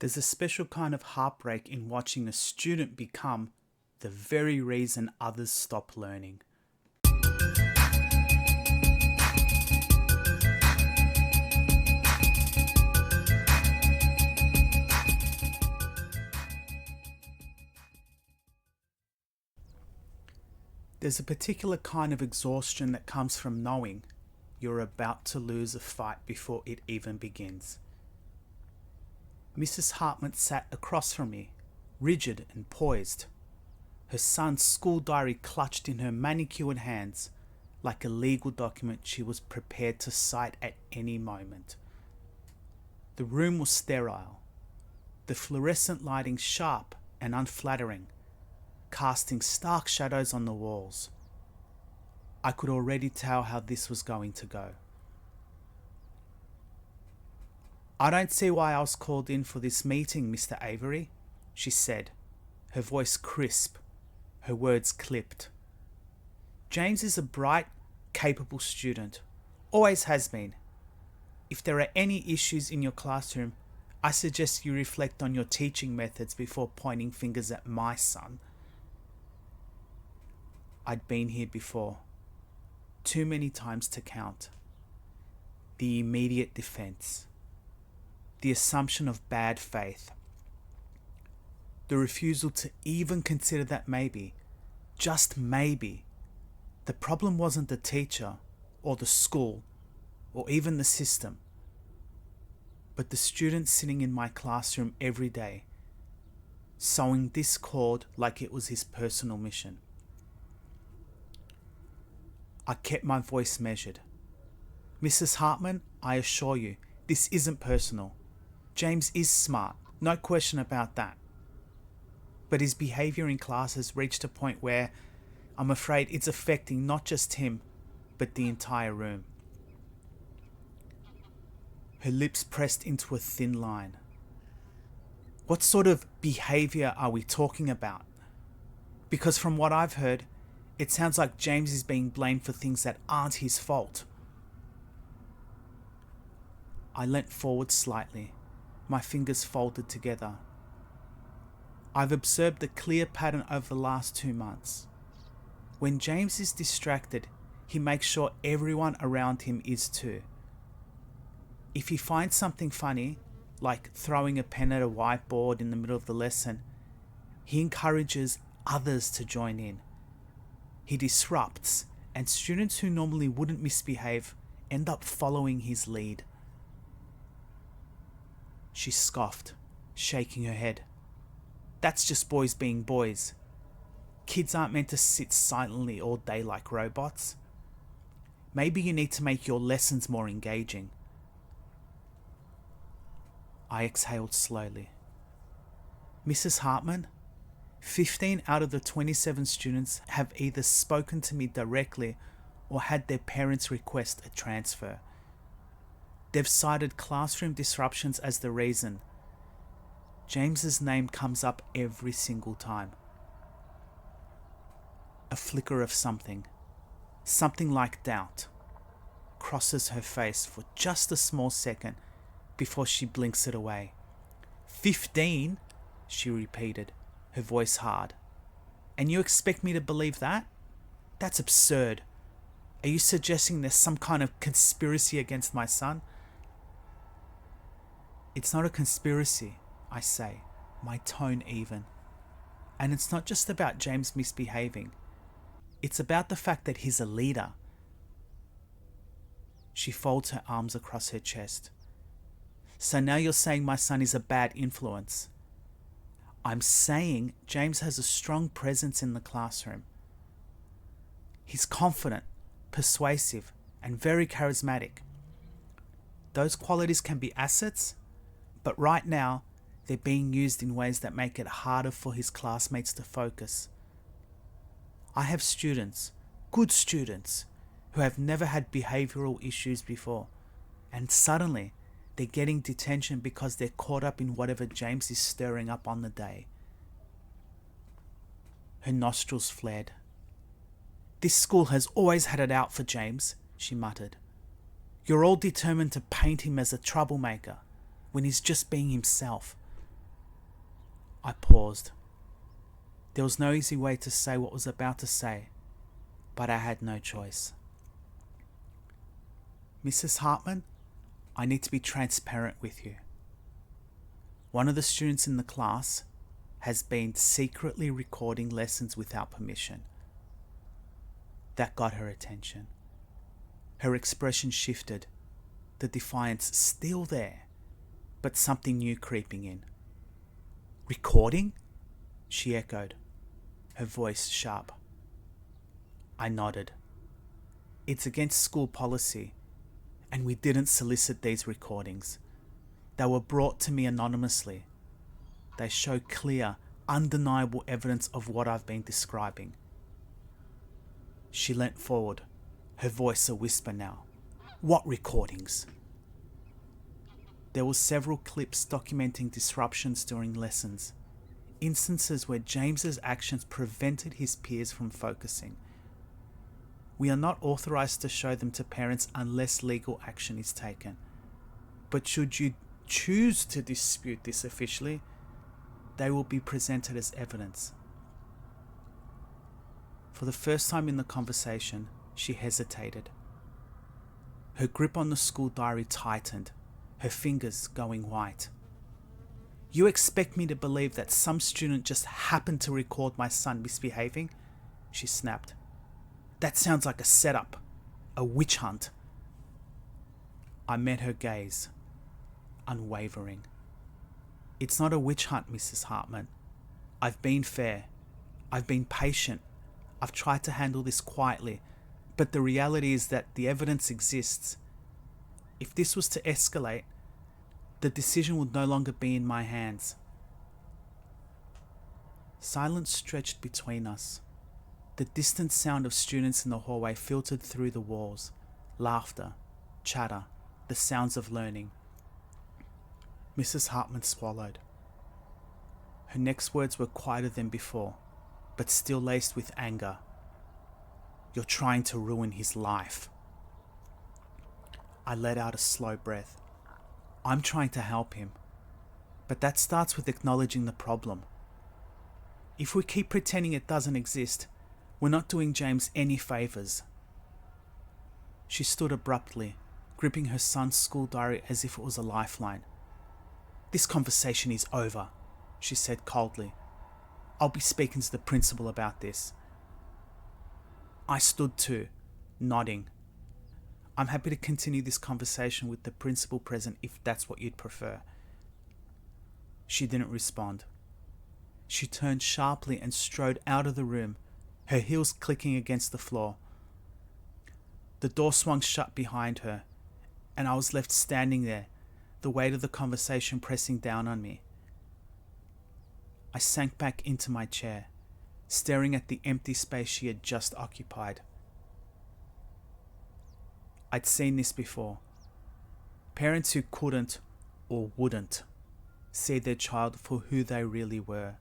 There's a special kind of heartbreak in watching a student become the very reason others stop learning. There's a particular kind of exhaustion that comes from knowing you're about to lose a fight before it even begins. Mrs. Hartman sat across from me, rigid and poised, her son's school diary clutched in her manicured hands like a legal document she was prepared to cite at any moment. The room was sterile, the fluorescent lighting sharp and unflattering, casting stark shadows on the walls. I could already tell how this was going to go. "I don't see why I was called in for this meeting, Mr. Avery," she said, her voice crisp, her words clipped. "James is a bright, capable student, always has been. If there are any issues in your classroom, I suggest you reflect on your teaching methods before pointing fingers at my son." I'd been here before, too many times to count. The immediate defense, the assumption of bad faith, the refusal to even consider that maybe, just maybe, the problem wasn't the teacher or the school or even the system, but the student sitting in my classroom every day, sowing discord like it was his personal mission. I kept my voice measured. "Mrs. Hartman, I assure you, this isn't personal. James is smart, no question about that. But his behaviour in class has reached a point where I'm afraid it's affecting not just him, but the entire room." Her lips pressed into a thin line. "What sort of behaviour are we talking about? Because from what I've heard, it sounds like James is being blamed for things that aren't his fault." I leant forward slightly, my fingers folded together. "I've observed a clear pattern over the last 2 months. When James is distracted, he makes sure everyone around him is too. If he finds something funny, like throwing a pen at a whiteboard in the middle of the lesson, he encourages others to join in. He disrupts, and students who normally wouldn't misbehave end up following his lead." She scoffed, shaking her head. "That's just boys being boys. Kids aren't meant to sit silently all day like robots. Maybe you need to make your lessons more engaging." I exhaled slowly. "Mrs. Hartman, 15 out of the 27 students have either spoken to me directly or had their parents request a transfer. They've cited classroom disruptions as the reason. James's name comes up every single time." A flicker of something like doubt, crosses her face for just a small second before she blinks it away. 15, she repeated, her voice hard. "And you expect me to believe that? That's absurd. Are you suggesting there's some kind of conspiracy against my son?" "It's not a conspiracy," I say, my tone even. "And it's not just about James misbehaving. It's about the fact that he's a leader." She folds her arms across her chest. "So now you're saying my son is a bad influence?" "I'm saying James has a strong presence in the classroom. He's confident, persuasive, and very charismatic. Those qualities can be assets, but right now they're being used in ways that make it harder for his classmates to focus. I have students, good students, who have never had behavioural issues before, and suddenly they're getting detention because they're caught up in whatever James is stirring up on the day." Her nostrils flared. "This school has always had it out for James," she muttered. "You're all determined to paint him as a troublemaker when he's just being himself. I paused. There was no easy way to say what I was about to say, but I had no choice. Mrs. Hartman, I need to be transparent with you. One of the students in the class has been secretly recording lessons without permission. That got her attention. Her expression shifted, the defiance still there, but something new creeping in. Recording? She echoed, her voice sharp. I nodded. It's against school policy, and we didn't solicit these recordings. They were brought to me anonymously. They show clear, undeniable evidence of what I've been describing. She leant forward, her voice a whisper now. What recordings? There were several clips documenting disruptions during lessons, instances where James's actions prevented his peers from focusing. We are not authorized to show them to parents unless legal action is taken. But should you choose to dispute this officially, they will be presented as evidence. For the first time in the conversation, she hesitated. Her grip on the school diary tightened, her fingers going white. You expect me to believe that some student just happened to record my son misbehaving? She snapped. That sounds like a setup, a witch hunt. I met her gaze, unwavering. It's not a witch hunt, Mrs. Hartman. I've been fair. I've been patient. I've tried to handle this quietly, but the reality is that the evidence exists. If this was to escalate, the decision would no longer be in my hands. Silence stretched between us. The distant sound of students in the hallway filtered through the walls. Laughter, chatter, the sounds of learning. Mrs. Hartman swallowed. Her next words were quieter than before, but still laced with anger. You're trying to ruin his life. I let out a slow breath. I'm trying to help him, but that starts with acknowledging the problem. If we keep pretending it doesn't exist, we're not doing James any favours. She stood abruptly, gripping her son's school diary as if it was a lifeline. This conversation is over, she said coldly. I'll be speaking to the principal about this. I stood too, nodding. I'm happy to continue this conversation with the principal present if that's what you'd prefer. She didn't respond. She turned sharply and strode out of the room, her heels clicking against the floor. The door swung shut behind her, and I was left standing there, the weight of the conversation pressing down on me. I sank back into my chair, staring at the empty space she had just occupied. I'd seen this before. Parents who couldn't or wouldn't see their child for who they really were.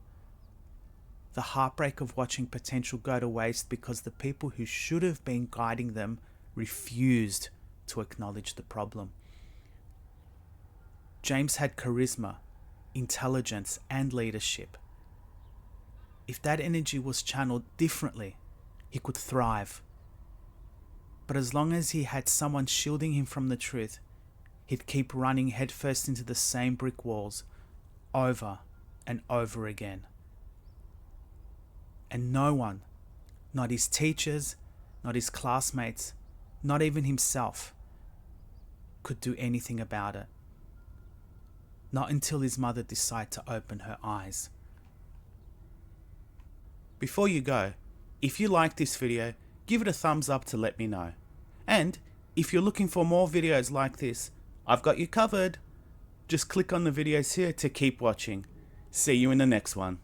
The heartbreak of watching potential go to waste because the people who should have been guiding them refused to acknowledge the problem. James had charisma, intelligence, and leadership. If that energy was channeled differently, he could thrive. But as long as he had someone shielding him from the truth, he'd keep running headfirst into the same brick walls, over and over again. And no one, not his teachers, not his classmates, not even himself, could do anything about it. Not until his mother decided to open her eyes. Before you go, if you like this video, give it a thumbs up to let me know. And if you're looking for more videos like this, I've got you covered. Just click on the videos here to keep watching. See you in the next one.